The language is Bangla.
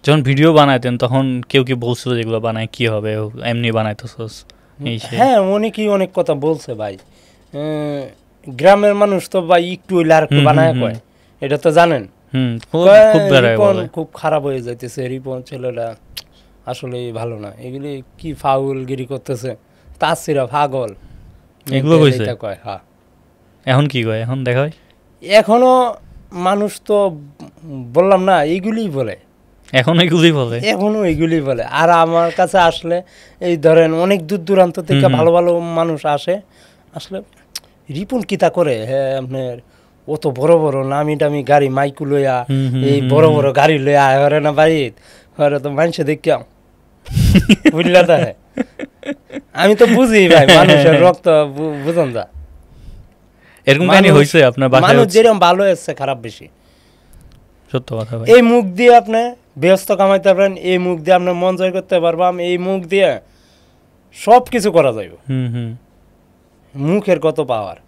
যখন ভিডিও বানাইতেন তখন কেউ কি বলছিল যেগুলো বানায় কি হবে, এমনি বানাইতেছস? হ্যাঁ, অনেকেই অনেক কথা বলছে ভাই। গ্রামের মানুষ তো ভাই একটু হইলে আর একটু বানায় কয়, এটা তো জানেন। রিপন খুব খারাপ হয়ে যাইতেছে, রিপন ছেলেটা আসলে ভালো না, এগুলি কি ফাউলগিরি করতেছে, তাসিরা পাগল, এগুলো কইছে কয়। হ্যাঁ, এখন কি কয়? এখন দেখা হয় এখনো মানুষ তো বললাম না এইগুলি বলে, এখনো এগুলি বলে। আর আমার কাছে আসলে এই ধরেন অনেক দূর দূরান্ত থেকে ভালো ভালো মানুষ আসলে রিপন কিতা করে, হ্যাঁ আপনার অত বড় বড় নামি টামি গাড়ি মাইকু লইয়া, এই বড় বড় গাড়ি লইয়া হরে না বাড়িত, হরে তো মানুষে দেখিয়া বুঝলা তা। আমি তো বুঝি ভাই, মানুষের রক্ত বুঝন যা, এরকম কাহিনী হইছে আপনার বাসায়? মানুষ যেরকম ভালো হচ্ছে খারাপ বেশি, সত্য কথা ভাই। এই মুখ দিয়ে আপনি ব্যস্ত কামাইতে পারবেন, এই মুখ দিয়ে আপনি মন জয় করতে পারবাম, এই মুখ দিয়ে সব কিছু করা যাইব। মুখের কত পাওয়ার।